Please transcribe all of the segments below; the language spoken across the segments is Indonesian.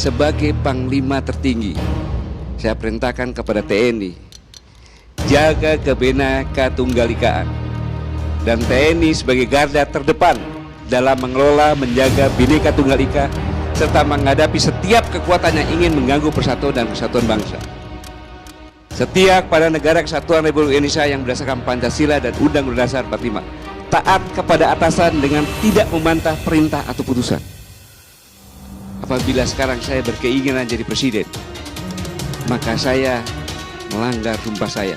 sebagai Panglima tertinggi, saya perintahkan kepada TNI, jaga Kebeneka Tunggal Ikaan, dan TNI sebagai garda terdepan dalam mengelola, menjaga Bhinneka Tunggal Ika, serta menghadapi setiap kekuatan yang ingin mengganggu persatuan dan kesatuan bangsa. Setia kepada Negara Kesatuan Republik Indonesia yang berdasarkan Pancasila dan Undang-Undang Dasar 45. Taat kepada atasan dengan tidak membantah perintah atau putusan. Apabila sekarang saya berkeinginan jadi presiden, maka saya melanggar sumpah saya.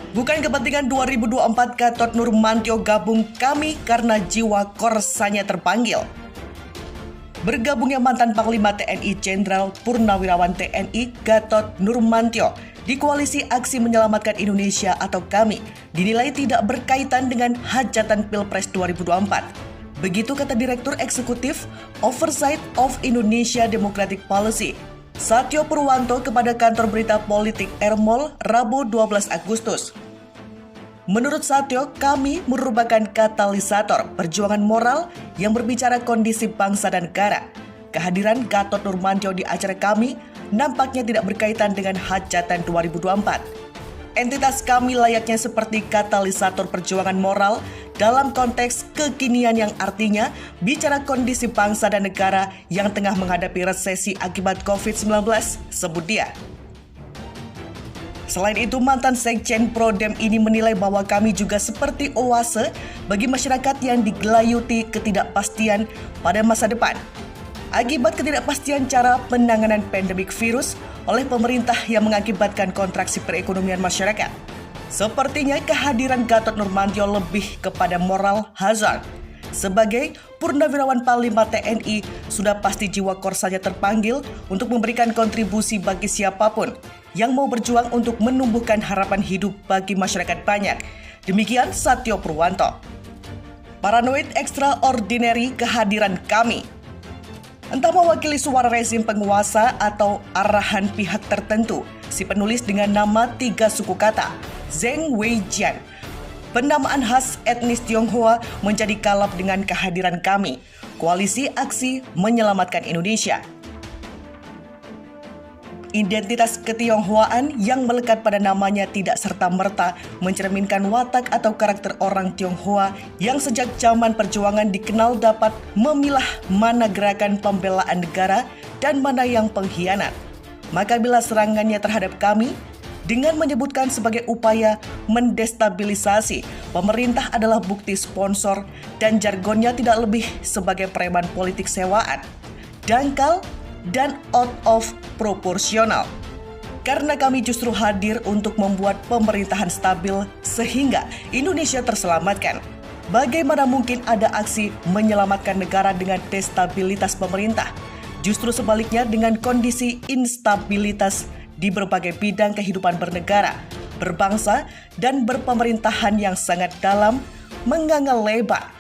Bukan kepentingan 2024 Gatot Nurmantio gabung kami karena jiwa korsanya terpanggil. Bergabungnya mantan Panglima TNI Jenderal Purnawirawan TNI Gatot Nurmantio di Koalisi Aksi Menyelamatkan Indonesia atau KAMI dinilai tidak berkaitan dengan hajatan Pilpres 2024. Begitu kata Direktur Eksekutif Oversight of Indonesia Democratic Policy, Satyo Purwanto kepada kantor berita politik Ermol Rabu 12 Agustus. Menurut Satyo, kami merupakan katalisator perjuangan moral yang berbicara kondisi bangsa dan negara. Kehadiran Gatot Nurmantio di acara kami nampaknya tidak berkaitan dengan hajatan 2024. Entitas kami layaknya seperti katalisator perjuangan moral dalam konteks kekinian yang artinya bicara kondisi bangsa dan negara yang tengah menghadapi resesi akibat COVID-19, sebut dia. Selain itu, mantan Sekjen Prodem ini menilai bahwa kami juga seperti oase bagi masyarakat yang digelayuti ketidakpastian pada masa depan. Akibat ketidakpastian cara penanganan pandemik virus oleh pemerintah yang mengakibatkan kontraksi perekonomian masyarakat. Sepertinya kehadiran Gatot Nurmantio lebih kepada moral hazard. Sebagai Purnawirawan Panglima TNI, sudah pasti jiwa korsanya terpanggil untuk memberikan kontribusi bagi siapapun yang mau berjuang untuk menumbuhkan harapan hidup bagi masyarakat banyak. Demikian Satyo Purwanto. Paranoid extraordinary kehadiran kami. Entah mewakili suara rezim penguasa atau arahan pihak tertentu, si penulis dengan nama 3 suku kata, Zheng Weijian, penamaan khas etnis Tionghoa menjadi kalap dengan kehadiran kami, Koalisi Aksi Menyelamatkan Indonesia. Identitas ketionghoaan yang melekat pada namanya tidak serta-merta mencerminkan watak atau karakter orang Tionghoa yang sejak zaman perjuangan dikenal dapat memilah mana gerakan pembelaan negara dan mana yang pengkhianat. Maka bila serangannya terhadap kami dengan menyebutkan sebagai upaya mendestabilisasi, pemerintah adalah bukti sponsor dan jargonnya tidak lebih sebagai preman politik sewaan, dangkal, dan out of proporsional. Karena kami justru hadir untuk membuat pemerintahan stabil sehingga Indonesia terselamatkan. Bagaimana mungkin ada aksi menyelamatkan negara dengan destabilitas pemerintah? Justru sebaliknya dengan kondisi instabilitas di berbagai bidang kehidupan bernegara, berbangsa, dan berpemerintahan yang sangat dalam, menganga lebar.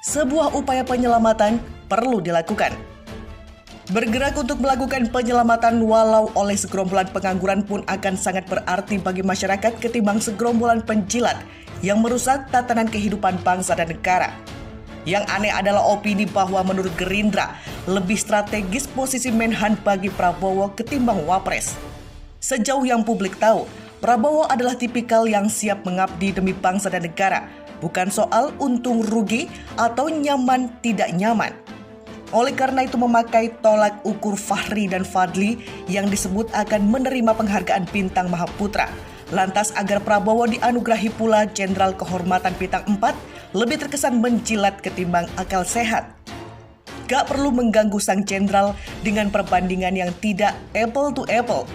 Sebuah upaya penyelamatan perlu dilakukan. Bergerak untuk melakukan penyelamatan walau oleh segerombolan pengangguran pun akan sangat berarti bagi masyarakat ketimbang segerombolan penjilat yang merusak tatanan kehidupan bangsa dan negara. Yang aneh adalah opini bahwa menurut Gerindra lebih strategis posisi Menhan bagi Prabowo ketimbang Wapres. Sejauh yang publik tahu, Prabowo adalah tipikal yang siap mengabdi demi bangsa dan negara, bukan soal untung rugi atau nyaman tidak nyaman. Oleh karena itu memakai tolak ukur Fahri dan Fadli yang disebut akan menerima penghargaan Bintang Mahaputra. Lantas agar Prabowo dianugerahi pula Jenderal Kehormatan Bintang 4 lebih terkesan menjilat ketimbang akal sehat. Gak perlu mengganggu sang jenderal dengan perbandingan yang tidak apple to apple.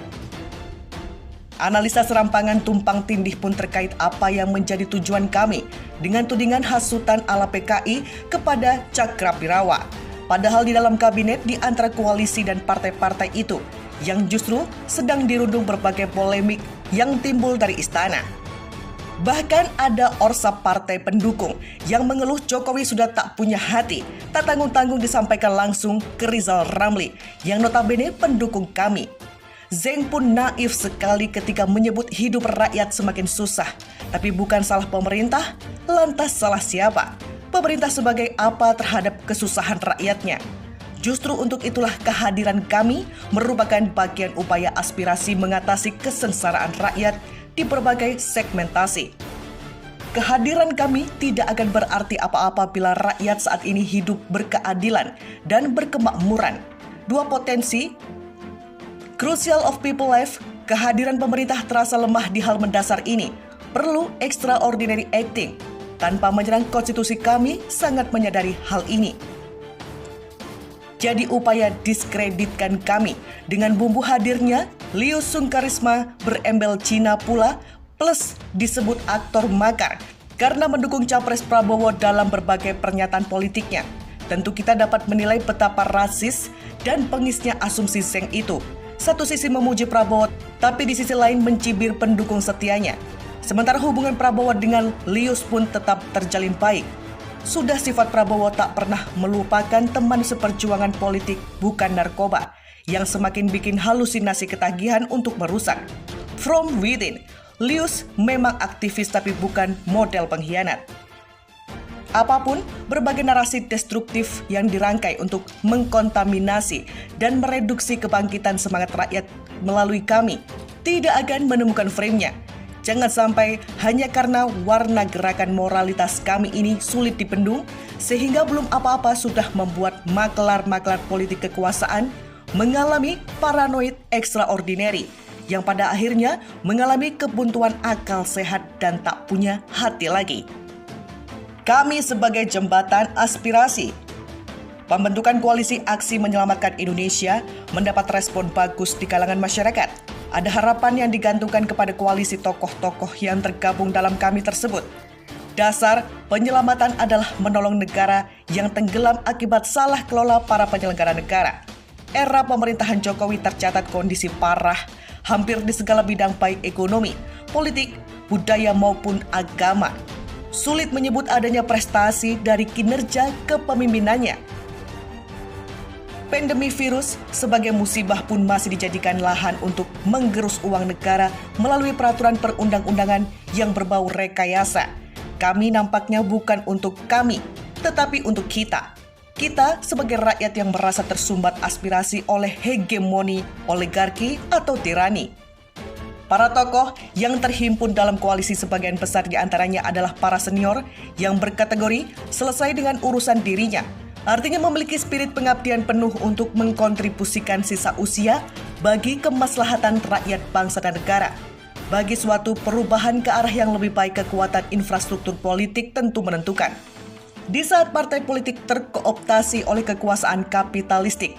Analisa serampangan tumpang tindih pun terkait apa yang menjadi tujuan kami dengan tudingan hasutan ala PKI kepada Cakrapirawa. Padahal di dalam kabinet di antara koalisi dan partai-partai itu yang justru sedang dirundung berbagai polemik yang timbul dari istana. Bahkan ada orsa partai pendukung yang mengeluh Jokowi sudah tak punya hati, tak tanggung-tanggung disampaikan langsung ke Rizal Ramli yang notabene pendukung kami. Zeng pun naif sekali ketika menyebut hidup rakyat semakin susah. Tapi bukan salah pemerintah, lantas salah siapa? Pemerintah sebagai apa terhadap kesusahan rakyatnya? Justru untuk itulah kehadiran kami merupakan bagian upaya aspirasi mengatasi kesengsaraan rakyat di berbagai segmentasi. Kehadiran kami tidak akan berarti apa-apa bila rakyat saat ini hidup berkeadilan dan berkemakmuran. Dua potensi crucial of people life, kehadiran pemerintah terasa lemah di hal mendasar ini. Perlu extraordinary acting. Tanpa menyerang konstitusi kami sangat menyadari hal ini. Jadi upaya diskreditkan kami dengan bumbu hadirnya Liu Sungkarisma berembel Cina pula plus disebut aktor makar karena mendukung Capres Prabowo dalam berbagai pernyataan politiknya. Tentu kita dapat menilai betapa rasis dan pengisnya asumsi Zeng itu. Satu sisi memuji Prabowo, tapi di sisi lain mencibir pendukung setianya. Sementara hubungan Prabowo dengan Lius pun tetap terjalin baik. Sudah sifat Prabowo tak pernah melupakan teman seperjuangan politik bukan narkoba, yang semakin bikin halusinasi ketagihan untuk merusak. From within, Lius memang aktivis tapi bukan model pengkhianat. Apapun, berbagai narasi destruktif yang dirangkai untuk mengkontaminasi dan mereduksi kebangkitan semangat rakyat melalui kami tidak akan menemukan frame-nya. Jangan sampai hanya karena warna gerakan moralitas kami ini sulit dibendung, sehingga belum apa-apa sudah membuat maklar-maklar politik kekuasaan mengalami paranoid extraordinary, yang pada akhirnya mengalami kebuntuan akal sehat dan tak punya hati lagi. Kami sebagai jembatan aspirasi. Pembentukan koalisi Aksi Menyelamatkan Indonesia mendapat respon bagus di kalangan masyarakat. Ada harapan yang digantungkan kepada koalisi tokoh-tokoh yang tergabung dalam kami tersebut. Dasar penyelamatan adalah menolong negara yang tenggelam akibat salah kelola para penyelenggara negara. Era pemerintahan Jokowi tercatat kondisi parah hampir di segala bidang baik ekonomi, politik, budaya maupun agama. Sulit menyebut adanya prestasi dari kinerja kepemimpinannya. Pandemi virus sebagai musibah pun masih dijadikan lahan untuk menggerus uang negara melalui peraturan perundang-undangan yang berbau rekayasa. Kami nampaknya bukan untuk kami, tetapi untuk kita. Kita sebagai rakyat yang merasa tersumbat aspirasi oleh hegemoni, oligarki, atau tirani. Para tokoh yang terhimpun dalam koalisi sebagian besar diantaranya adalah para senior yang berkategori selesai dengan urusan dirinya. Artinya memiliki spirit pengabdian penuh untuk mengkontribusikan sisa usia bagi kemaslahatan rakyat bangsa dan negara. Bagi suatu perubahan ke arah yang lebih baik, kekuatan infrastruktur politik tentu menentukan. Di saat partai politik terkooptasi oleh kekuasaan kapitalistik,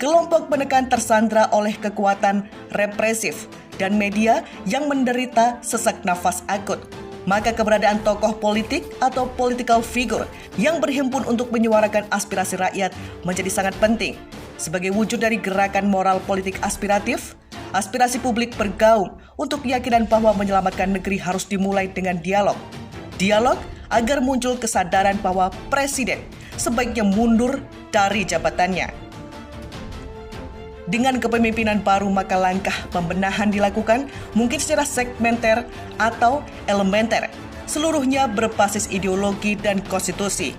kelompok penekan tersandra oleh kekuatan represif, dan media yang menderita sesak nafas akut, maka keberadaan tokoh politik atau political figure yang berhimpun untuk menyuarakan aspirasi rakyat menjadi sangat penting. Sebagai wujud dari gerakan moral politik aspiratif, aspirasi publik bergaung untuk keyakinan bahwa menyelamatkan negeri harus dimulai dengan dialog. Dialog agar muncul kesadaran bahwa presiden sebaiknya mundur dari jabatannya. Dengan kepemimpinan baru, maka langkah pembenahan dilakukan mungkin secara segmenter atau elementer, seluruhnya berbasis ideologi dan konstitusi.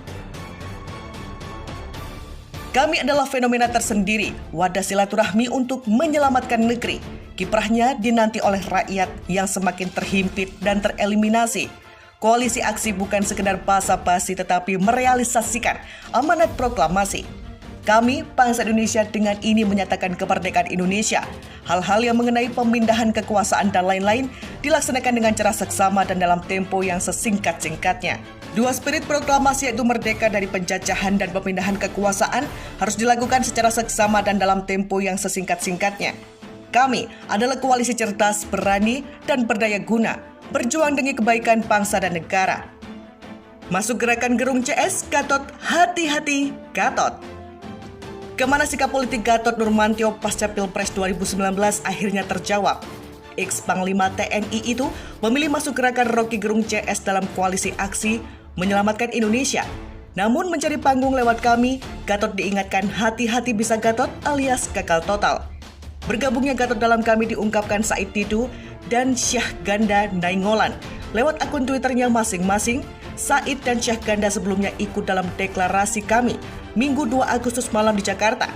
Kami adalah fenomena tersendiri, wadah silaturahmi untuk menyelamatkan negeri. Kiprahnya dinanti oleh rakyat yang semakin terhimpit dan tereliminasi. Koalisi Aksi bukan sekedar basa-basi tetapi merealisasikan amanat proklamasi. Kami, bangsa Indonesia, dengan ini menyatakan kemerdekaan Indonesia. Hal-hal yang mengenai pemindahan kekuasaan dan lain-lain dilaksanakan dengan cara seksama dan dalam tempo yang sesingkat-singkatnya. Dua spirit proklamasi yaitu merdeka dari penjajahan dan pemindahan kekuasaan harus dilakukan secara seksama dan dalam tempo yang sesingkat-singkatnya. Kami adalah koalisi cerdas, berani, dan berdaya guna, berjuang demi kebaikan bangsa dan negara. Masuk gerakan Gerung CS, Gatot, hati-hati, Gatot. Kemana sikap politik Gatot Nurmantio pasca Pilpres 2019 akhirnya terjawab. ex-Panglima TNI itu memilih masuk gerakan Rocky Gerung CS dalam koalisi aksi menyelamatkan Indonesia. Namun mencari panggung lewat kami, Gatot diingatkan hati-hati bisa Gatot alias gagal total. Bergabungnya Gatot dalam kami diungkapkan Said Didu dan Syahganda Nainggolan. Lewat akun Twitternya masing-masing, Said dan Syahganda sebelumnya ikut dalam deklarasi kami Minggu 2 Agustus malam di Jakarta.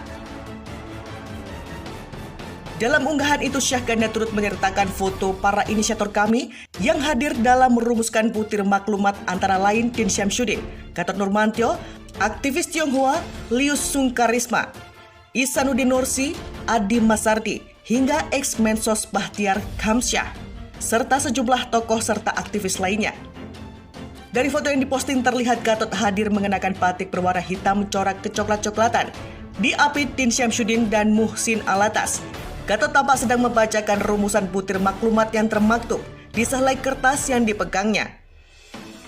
Dalam unggahan itu, Syahganda turut menyertakan foto para inisiator kami yang hadir dalam merumuskan butir maklumat antara lain Din Syamsuddin, Gatot Nurmantio, aktivis Tionghoa Liu Sungkarisma, Ihsanuddin Nursi, Adi Masardi, hingga ex-Mensos Bahtiar Khamsyah, serta sejumlah tokoh serta aktivis lainnya. Dari foto yang diposting terlihat Gatot hadir mengenakan batik berwarna hitam corak kecoklat-coklatan, diapit Din Syamsuddin dan Muhsin Alatas. Gatot tampak sedang membacakan rumusan butir maklumat yang termaktub di sehelai kertas yang dipegangnya.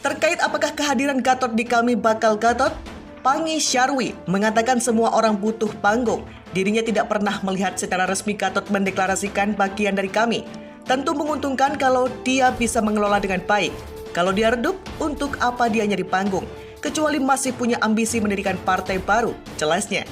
Terkait apakah kehadiran Gatot di kami bakal Gatot, Pangi Syarwi mengatakan semua orang butuh panggung. Dirinya tidak pernah melihat secara resmi Gatot mendeklarasikan bagian dari kami. Tentu menguntungkan kalau dia bisa mengelola dengan baik. Kalau dia redup, untuk apa dia nyari panggung? Kecuali masih punya ambisi mendirikan partai baru, jelasnya.